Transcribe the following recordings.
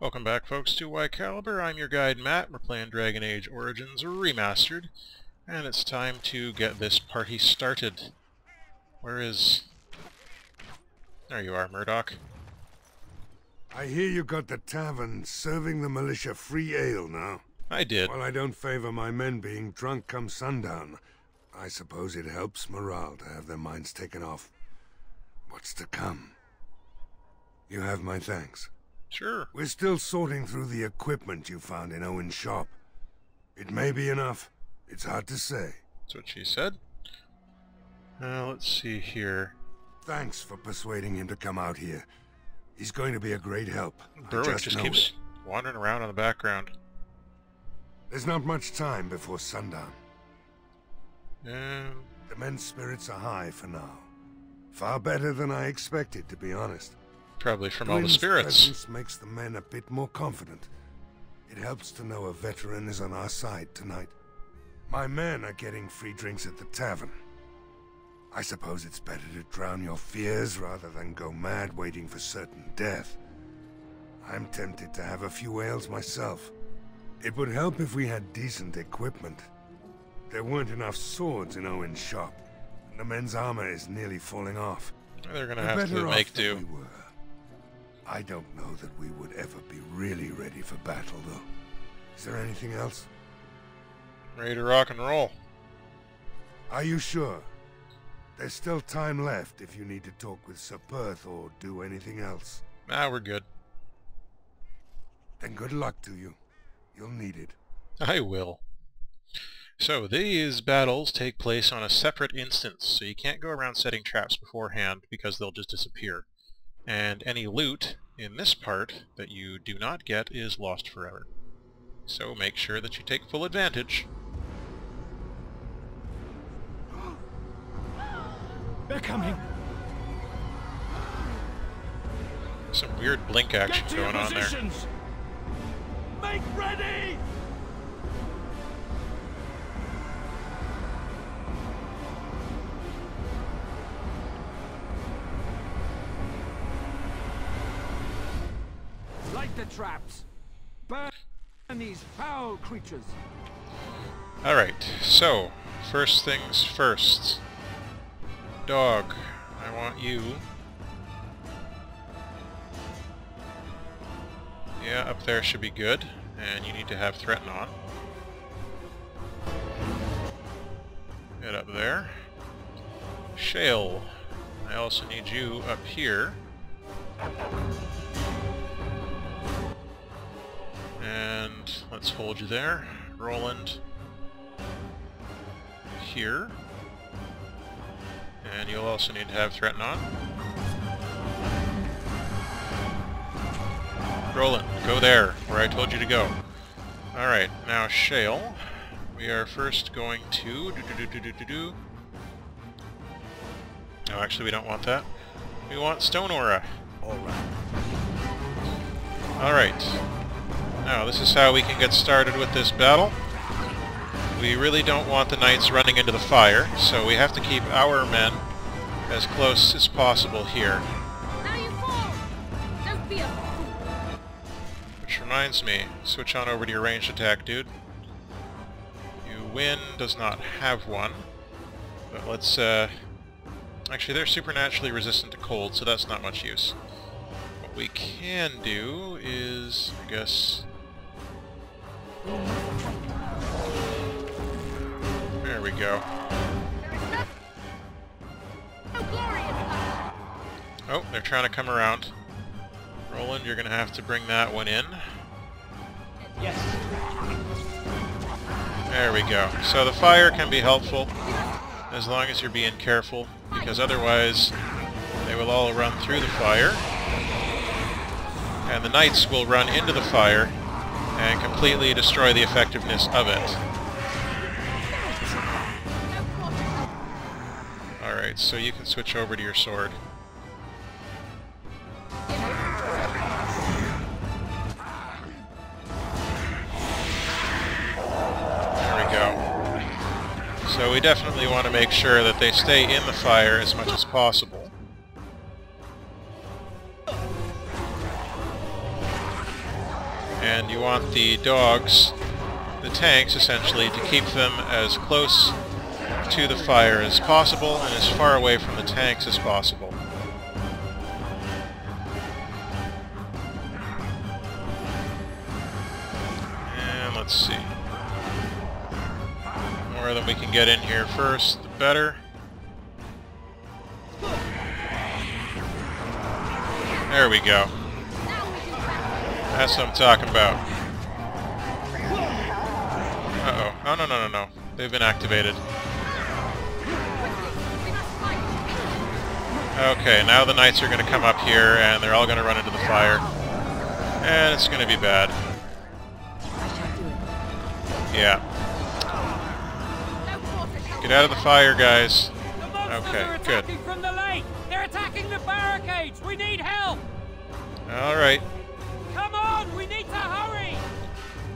Welcome back, folks, to Y Caliber. I'm your guide, Matt. We're playing Dragon Age Origins Remastered, and it's time to get this party started. Where is... There you are, Murdoch. I hear you got the tavern serving the militia free ale now. I did. Well, I don't favor my men being drunk come sundown. I suppose it helps morale to have their minds taken off what's to come. You have my thanks. Sure. We're still sorting through the equipment you found in Owen's shop. It may be enough. It's hard to say. That's what she said. Let's see here. Thanks for persuading him to come out here. He's going to be a great help. Berwick just keeps wandering around in the background. There's not much time before sundown. Um, The men's spirits are high for now. Far better than I expected, to be honest. Probably from all the Gwyn's spirits. presence makes the men a bit more confident. It helps to know a veteran is on our side tonight. My men are getting free drinks at the tavern. I suppose it's better to drown your fears rather than go mad waiting for certain death. I'm tempted to have a few ales myself. It would help if we had decent equipment. There weren't enough swords in Owen's shop, and the men's armor is nearly falling off. They're gonna have to make do. We were. I don't know that we would ever be really ready for battle, though. Is there anything else? Ready to rock and roll. Are you sure? There's still time left if you need to talk with Sir Perth or do anything else. Nah, we're good. Then good luck to you. You'll need it. I will. So, these battles take place on a separate instance, so you can't go around setting traps beforehand because they'll just disappear. And any loot in this part that you do not get is lost forever. So make sure that you take full advantage. They're coming! Some weird blink action going on there. Make ready! Light the traps! Burn these foul creatures! Alright, so, first things first. Dog, I want you. Yeah, up there should be good, and you need to have Threaten on. Get up there. Shale, I also need you up here. And let's hold you there. Roland here. And you'll also need to have Threaten on. Roland, go there, where I told you to go. Alright, now Shale. We are first going to... No, actually we don't want that. We want Stone Aura. Alright. Now, this is how we can get started with this battle. We really don't want the knights running into the fire, so we have to keep our men as close as possible here. Now you fall! Don't be a fool! Which reminds me, switch on over to your ranged attack, dude. Win does not have one, but let's, actually they're supernaturally resistant to cold, so that's not much use. What we can do is, I guess... There we go. Oh, they're trying to come around. Roland, you're gonna have to bring that one in. Yes. There we go. So the fire can be helpful as long as you're being careful, because otherwise they will all run through the fire, and the knights will run into the fire and completely destroy the effectiveness of it. Alright, so you can switch over to your sword. So we definitely want to make sure that they stay in the fire as much as possible. And you want the dogs, the tanks essentially, to keep them as close to the fire as possible and as far away from the tanks as possible. And let's see. The more that we can get in here first, the better. There we go. That's what I'm talking about. Uh-oh. Oh, no. They've been activated. Okay, now the knights are going to come up here, and they're all going to run into the fire. And it's going to be bad. Yeah. Get out of the fire, guys. Okay, good. From the lake. They're attacking the barricades! We need help! Alright. Come on! We need to hurry!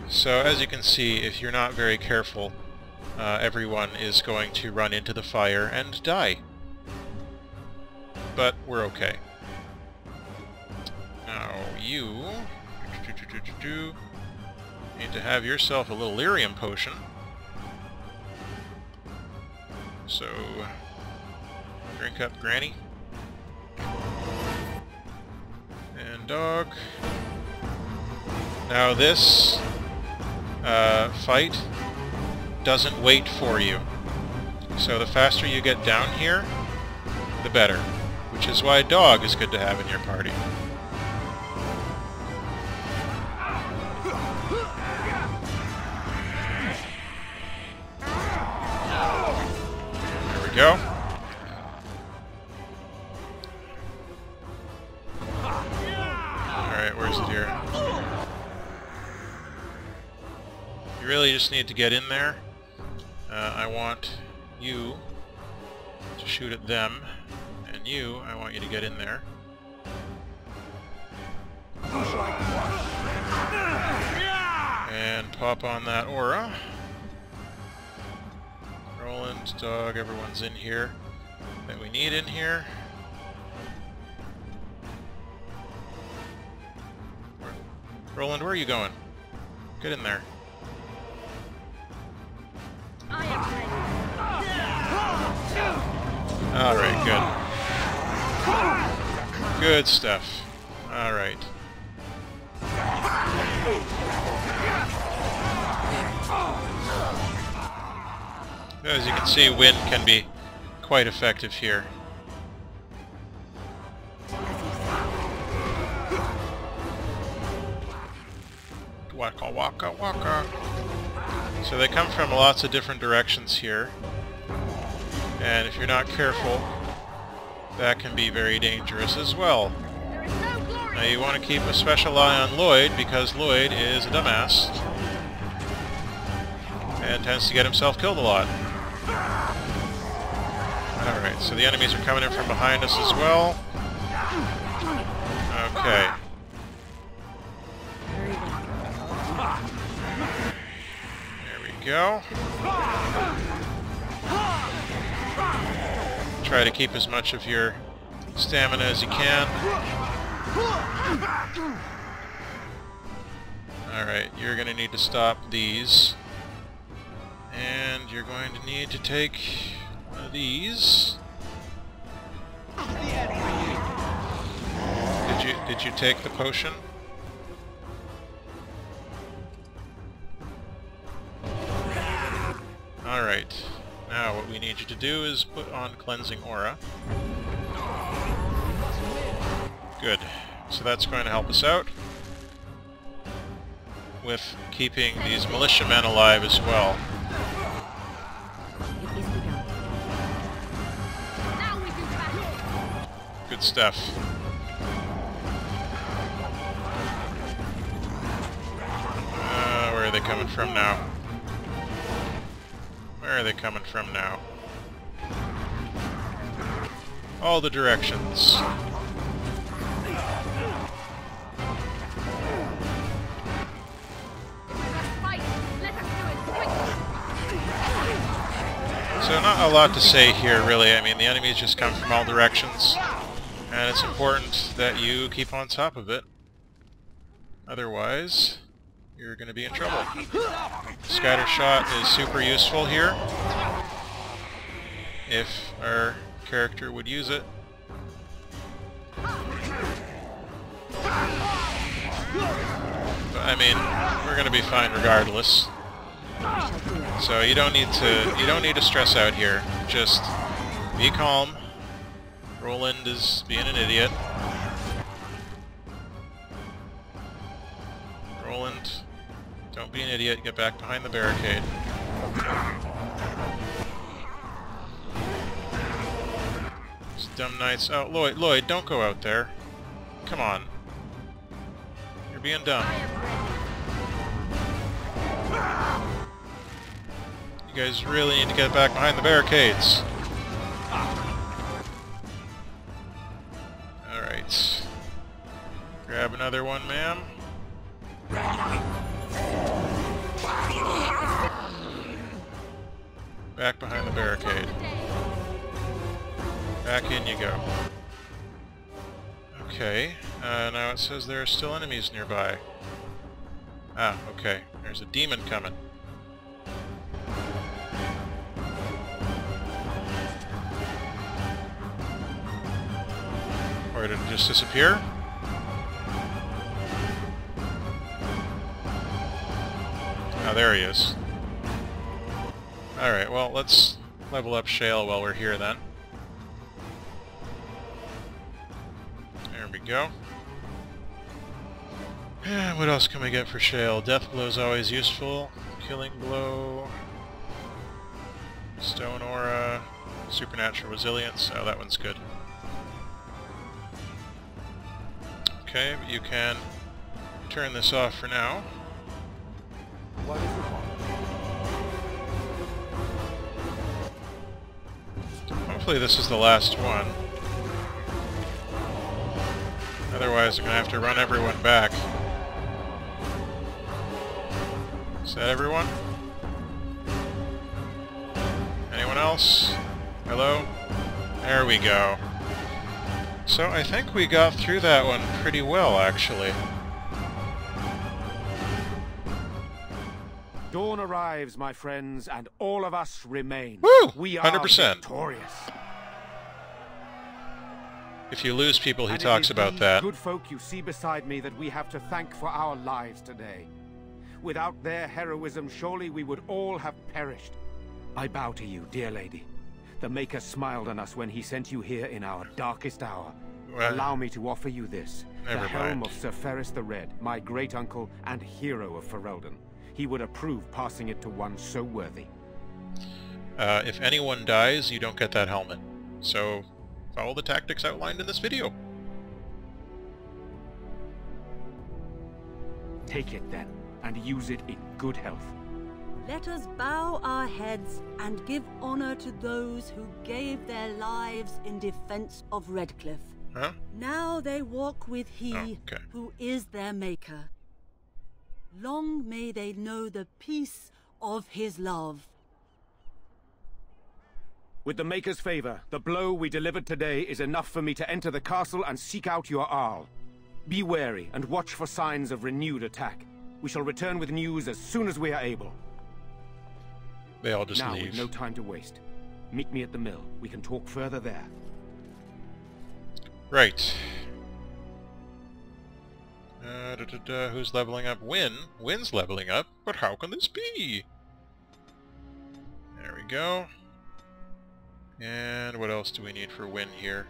So, as you can see, if you're not very careful, everyone is going to run into the fire and die. But we're okay. Now, you need to have yourself a little lyrium potion. So, drink up, Granny. And dog. Now this fight doesn't wait for you. So the faster you get down here, the better. Which is why dog is good to have in your party. There we go. Alright, where's it here? You really just need to get in there. I want you to shoot at them, and you, I want you to get in there. And pop on that aura. Roland, dog, everyone's in here that we need in here. Roland, where are you going? Get in there. Alright, good. Good stuff. Alright. As you can see, wind can be quite effective here. Waka waka waka. So they come from lots of different directions here. And if you're not careful, that can be very dangerous as well. Now you want to keep a special eye on Lloyd, because Lloyd is a dumbass. And tends to get himself killed a lot. Alright, so the enemies are coming in from behind us as well. Okay. There we go. Try to keep as much of your stamina as you can. Alright, you're going to need to stop these. And you're going to need to take one of these. Did you take the potion? Alright. Now what we need you to do is put on Cleansing Aura. Good. So that's going to help us out with keeping these militiamen alive as well. Good stuff. Where are they coming from now? Where are they coming from now? All the directions. So not a lot to say here, really. I mean, the enemies just come from all directions, and it's important that you keep on top of it. Otherwise, you're going to be in trouble. Scatter shot is super useful here, if our character would use it. But, I mean, we're going to be fine regardless. So you don't need to stress out here. Just be calm. Roland is being an idiot. Roland, don't be an idiot. Get back behind the barricade. These dumb knights. Oh, Lloyd, don't go out there. Come on. You're being dumb. You guys really need to get back behind the barricades. Alright. Grab another one, ma'am. Back behind the barricade. Back in you go. Okay. Now it says there are still enemies nearby. Ah, okay. There's a demon coming. Or did it just disappear? Oh, there he is. Alright, well, let's level up Shale while we're here then. There we go. What else can we get for Shale? Deathblows is always useful. Killing Blow. Stone Aura. Supernatural Resilience. Oh, that one's good. Okay, but you can turn this off for now. What is it? Hopefully this is the last one. Otherwise I'm going to have to run everyone back. Is that everyone? Anyone else? Hello? There we go. So I think we got through that one pretty well, actually. Dawn arrives, my friends, and all of us remain. Woo! We are 100%. victorious. If you lose people, he And talks it is about these that. good folk you see beside me that we have to thank for our lives today. Without their heroism, surely we would all have perished. I bow to you, dear lady. The Maker smiled on us when he sent you here in our darkest hour. Well, Allow me to offer you this, the never helm mind. of Sir Ferris the Red, my great-uncle and hero of Ferelden. He would approve passing it to one so worthy. If anyone dies, you don't get that helmet. So, follow the tactics outlined in this video. Take it then, and use it in good health. Let us bow our heads and give honor to those who gave their lives in defense of Redcliffe. Huh? Now they walk with he Oh, okay. who is their maker. Long may they know the peace of his love. With the Maker's favor, the blow we delivered today is enough for me to enter the castle and seek out your Arl. Be wary and watch for signs of renewed attack. We shall return with news as soon as we are able. They all just Now, leave. with no time to waste. Meet me at the mill. We can talk further there. Right. Who's leveling up? Wynn. Wynn's leveling up, but how can this be? There we go. And what else do we need for Wynn here?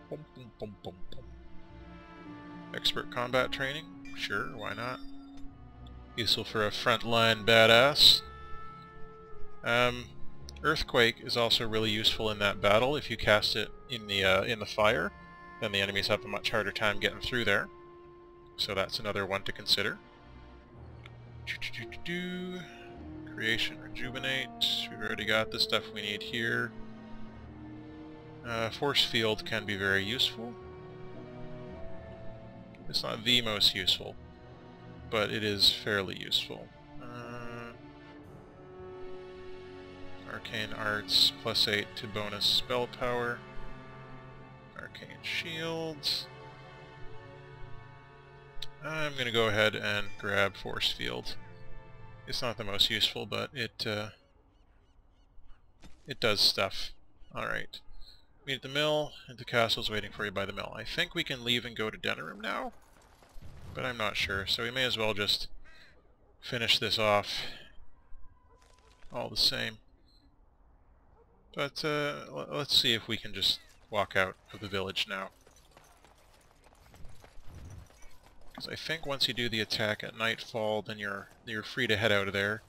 Bum, bum, bum, bum, bum. Expert combat training? Sure, why not? Useful for a frontline badass. Earthquake is also really useful in that battle. If you cast it in the fire, then the enemies have a much harder time getting through there. So that's another one to consider. Creation, Rejuvenate. We've already got the stuff we need here. Force Field can be very useful. It's not the most useful, but it is fairly useful. Arcane Arts, +8 to bonus spell power. Arcane Shields. I'm going to go ahead and grab Force Field. It's not the most useful, but it does stuff. Alright. Meet at the mill, and the castle's waiting for you by the mill. I think we can leave and go to Denerim now, but I'm not sure, so we may as well just finish this off all the same. But let's see if we can just walk out of the village now. Because I think once you do the attack at Nightfall, then you're free to head out of there.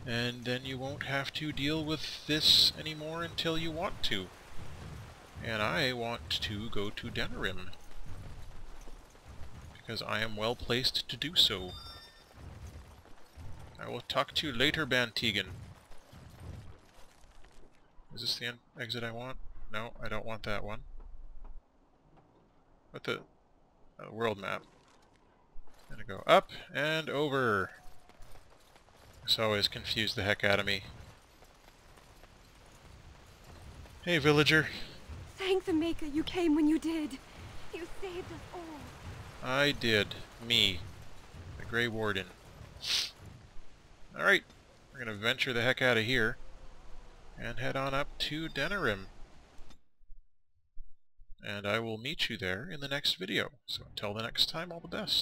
And then you won't have to deal with this anymore until you want to. And I want to go to Denerim, because I am well placed to do so. I will talk to you later, Bantegan. Is this the exit I want? No, I don't want that one. What the... world map. I'm gonna go up and over. This always confused the heck out of me. Hey, villager. Thank the Maker you came when you did. You saved us all. I did. Me. The Grey Warden. Alright, we're gonna venture the heck out of here and head on up to Denerim. And I will meet you there in the next video. So until the next time, all the best.